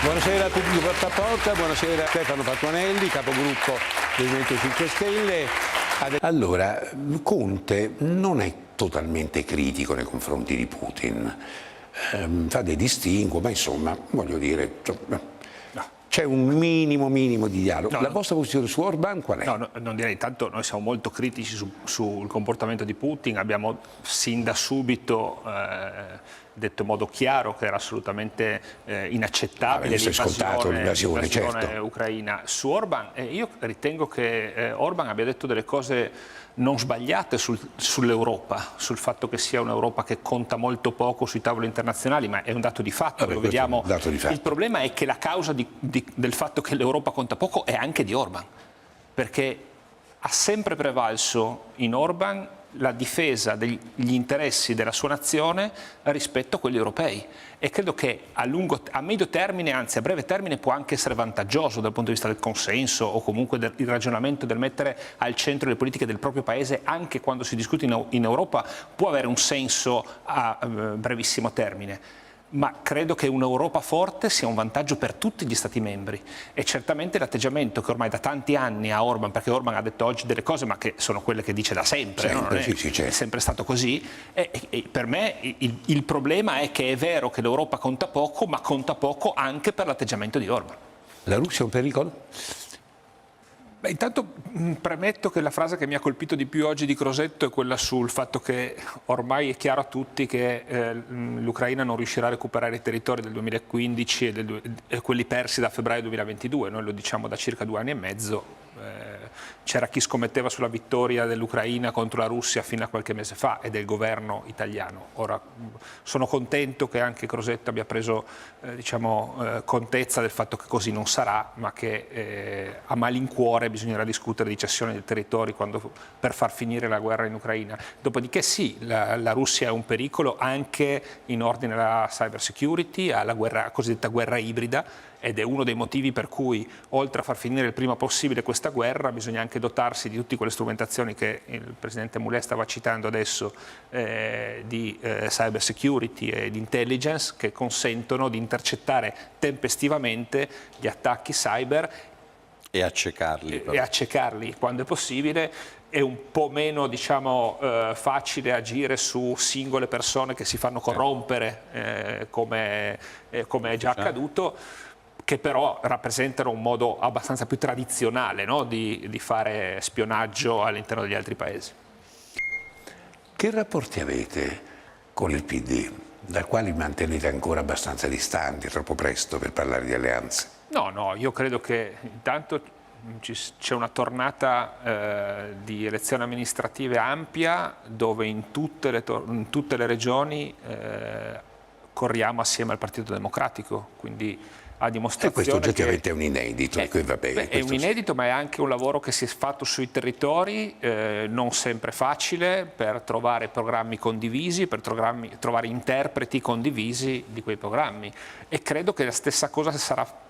Buonasera a tutti di Porta a Porta, buonasera a Stefano Patuanelli, capogruppo del Movimento 5 Stelle. Allora, Conte non è totalmente critico nei confronti di Putin, fa dei distinguo, ma insomma, voglio dire, c'è un minimo di dialogo. La vostra posizione su Orbán qual è? No, non direi tanto, noi siamo molto critici sul comportamento di Putin, abbiamo sin da subito detto in modo chiaro che era assolutamente inaccettabile l'invasione certo. Ucraina. Su Orbán, io ritengo che Orbán abbia detto delle cose non sbagliate sull'Europa, sul fatto che sia un'Europa che conta molto poco sui tavoli internazionali, ma è un dato di fatto, lo vediamo. Il problema è che la causa del fatto che l'Europa conta poco è anche di Orbán, perché ha sempre prevalso in Orbán la difesa degli interessi della sua nazione rispetto a quelli europei, e credo che a medio termine, anzi a breve termine, può anche essere vantaggioso dal punto di vista del consenso o comunque del ragionamento del mettere al centro le politiche del proprio paese, anche quando si discute in Europa, può avere un senso a brevissimo termine. Ma credo che un'Europa forte sia un vantaggio per tutti gli Stati membri, e certamente l'atteggiamento che ormai da tanti anni ha Orbán, perché Orbán ha detto oggi delle cose ma che sono quelle che dice da sempre, no? È sempre stato così, e per me il problema è che è vero che l'Europa conta poco, ma conta poco anche per l'atteggiamento di Orbán. La Russia è un pericolo? Beh, intanto premetto che la frase che mi ha colpito di più oggi di Crosetto è quella sul fatto che ormai è chiaro a tutti che l'Ucraina non riuscirà a recuperare i territori del 2015 e quelli persi da febbraio 2022. Noi lo diciamo da circa 2 anni e mezzo. C'era chi scommetteva sulla vittoria dell'Ucraina contro la Russia fino a qualche mese fa, e del governo italiano. Ora sono contento che anche Crosetto abbia preso contezza del fatto che così non sarà, ma che a malincuore bisognerà discutere di cessione dei territori per far finire la guerra in Ucraina. Dopodiché sì, la Russia è un pericolo anche in ordine alla cyber security, alla cosiddetta guerra ibrida, ed è uno dei motivi per cui, oltre a far finire il prima possibile questa guerra, bisogna anche dotarsi di tutte quelle strumentazioni che il Presidente Mulè stava citando adesso, di cyber security e di intelligence, che consentono di intercettare tempestivamente gli attacchi cyber e accecarli. E accecarli quando è possibile. È un po' meno facile agire su singole persone che si fanno corrompere, come è già accaduto, che però rappresentano un modo abbastanza più tradizionale, no? di fare spionaggio all'interno degli altri paesi. Che rapporti avete con il PD, dal quale mantenete ancora abbastanza distanti, è troppo presto per parlare di alleanze? No, io credo che intanto c'è una tornata di elezioni amministrative ampia, dove in tutte le regioni corriamo assieme al Partito Democratico, quindi a dimostrazione. E questo oggettivamente è un inedito. È un inedito, ma è anche un lavoro che si è fatto sui territori, non sempre facile, per trovare programmi condivisi, per trovare interpreti condivisi di quei programmi. E credo che la stessa cosa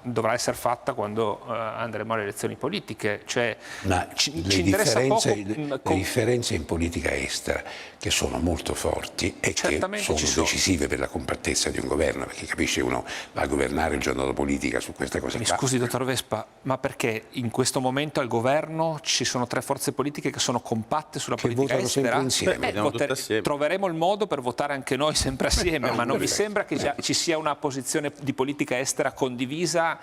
dovrà essere fatta quando andremo alle elezioni politiche. Cioè, ma le differenze in politica estera, che sono molto forti e che sono decisive per la compattezza di un governo, perché capisce, uno va a governare il giorno dopo politica su questa cosa. Mi scusi, dottor Vespa, ma perché in questo momento al governo ci sono 3 forze politiche che sono compatte sulla politica estera? Insieme. Troveremo il modo per votare anche noi sempre assieme, ma non mi sembra che ci sia una posizione di politica estera condivisa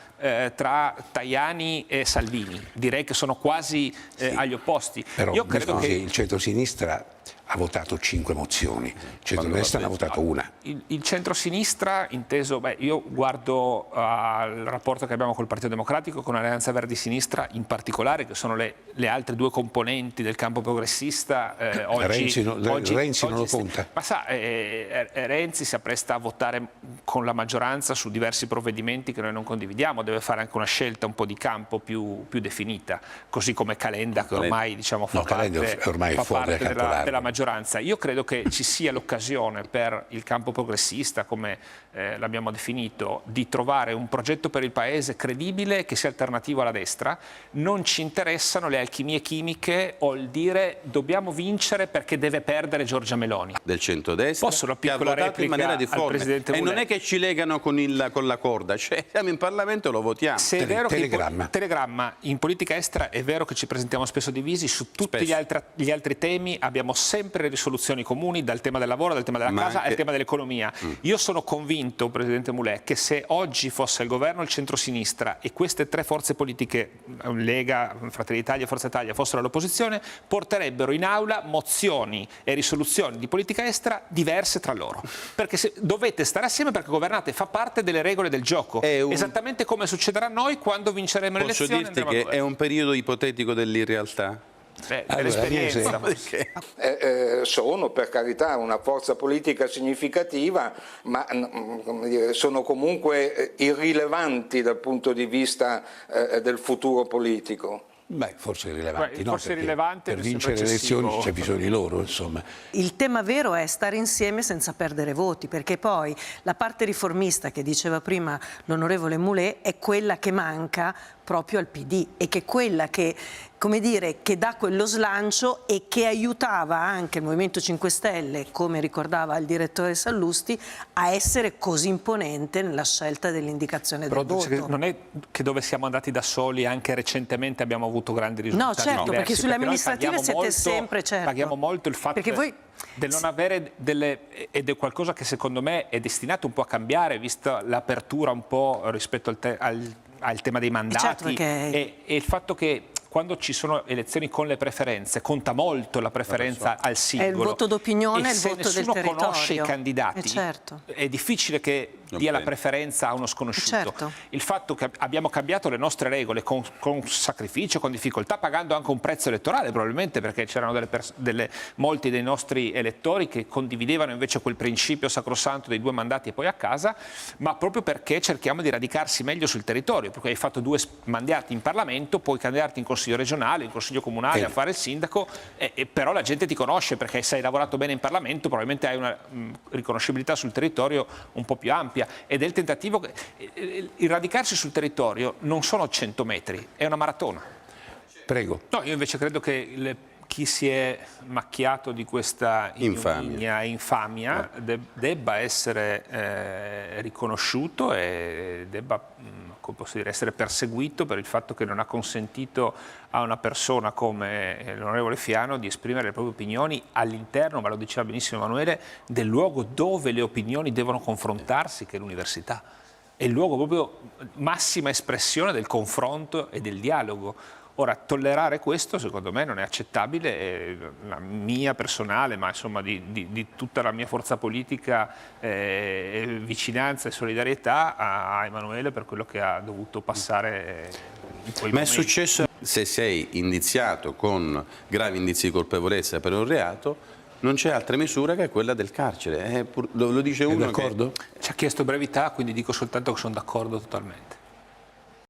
tra Tajani e Salvini. Direi che sono quasi agli opposti. Però io credo che il centro-sinistra ha votato 5 mozioni, il centro-destra ne ha votato una. Il centro-sinistra, inteso, io guardo al rapporto che abbiamo col Partito Democratico, con Alleanza Verdi-Sinistra in particolare, che sono le altre 2 componenti del campo progressista. Renzi non lo conta. Ma sa, Renzi si appresta a votare con la maggioranza su diversi provvedimenti che noi non condividiamo, deve fare anche una scelta un po' di campo più definita, così come Calenda, che ormai fa parte della maggioranza. Io credo che ci sia l'occasione per il campo progressista, come l'abbiamo definito, di trovare un progetto per il Paese credibile che sia alternativo alla destra. Non ci interessano le alchimie chimiche o il dire dobbiamo vincere perché deve perdere Giorgia Meloni. Del centrodestra, Posso una che ha piccola votato replica in maniera al difforme. Presidente E non Mulè? è che ci legano con la corda, cioè siamo in Parlamento e lo votiamo. Se è vero Telegramma. che Telegramma, in politica estera è vero che ci presentiamo spesso divisi, su tutti gli altri temi abbiamo sempre risoluzioni comuni, dal tema del lavoro, dal tema della casa al tema dell'economia. Io sono convinto, Presidente Mulè, che se oggi fosse il governo il centrosinistra e queste tre forze politiche, Lega, Fratelli d'Italia e Forza Italia, fossero all'opposizione, porterebbero in aula mozioni e risoluzioni di politica estera diverse tra loro. Perché dovete stare assieme perché governate, fa parte delle regole del gioco. Esattamente come succederà a noi quando vinceremo le Posso elezioni. dirti che è un periodo ipotetico dell'irrealtà? Dell'esperienza. Sono per carità una forza politica significativa, ma come dire, sono comunque irrilevanti dal punto di vista del futuro politico. Beh, forse irrilevanti, no? Forse rilevante, per vincere le elezioni c'è bisogno di loro, insomma. Il tema vero è stare insieme senza perdere voti, perché poi la parte riformista che diceva prima l'onorevole Mulè è quella che manca proprio al PD e che è quella che, come dire, che dà quello slancio e che aiutava anche il Movimento 5 Stelle, come ricordava il direttore Sallusti, a essere così imponente nella scelta dell'indicazione del voto. Non è che dove siamo andati da soli, anche recentemente abbiamo avuto grandi risultati. No, certo, perché sulle amministrative siete sempre, certo. Paghiamo molto il fatto del non avere ed è qualcosa che secondo me è destinato un po' a cambiare, vista l'apertura un po' rispetto al tema dei mandati, certo, perché... e il fatto che quando ci sono elezioni con le preferenze conta molto la preferenza al singolo. È il voto d'opinione, e il voto del territorio. se nessuno conosce i candidati, certo. è difficile che dia la preferenza a uno sconosciuto. Certo. Il fatto che abbiamo cambiato le nostre regole con sacrificio, con difficoltà, pagando anche un prezzo elettorale probabilmente, perché c'erano molti dei nostri elettori che condividevano invece quel principio sacrosanto dei 2 mandati e poi a casa, ma proprio perché cerchiamo di radicarsi meglio sul territorio, perché hai fatto 2 mandati in Parlamento, puoi candidarti in Consiglio regionale, in Consiglio comunale a fare il sindaco, però la gente ti conosce perché se hai lavorato bene in Parlamento probabilmente hai una riconoscibilità sul territorio un po' più ampia, ed è il tentativo il radicarsi sul territorio non sono 100 metri, è una maratona. Prego. No, io invece credo che chi si è macchiato di questa infamia debba essere riconosciuto e debba, come posso dire, essere perseguito per il fatto che non ha consentito a una persona come l'onorevole Fiano di esprimere le proprie opinioni all'interno, ma lo diceva benissimo Emanuele, del luogo dove le opinioni devono confrontarsi, che è l'università. È il luogo proprio massima espressione del confronto e del dialogo. Ora, tollerare questo secondo me non è accettabile, e la mia personale, ma insomma di tutta la mia forza politica, vicinanza e solidarietà a Emanuele per quello che ha dovuto passare in quei momenti. Ma è successo, se sei indiziato con gravi indizi di colpevolezza per un reato, non c'è altra misura che quella del carcere. Lo dice uno d'accordo? Ci ha chiesto brevità, quindi dico soltanto che sono d'accordo totalmente.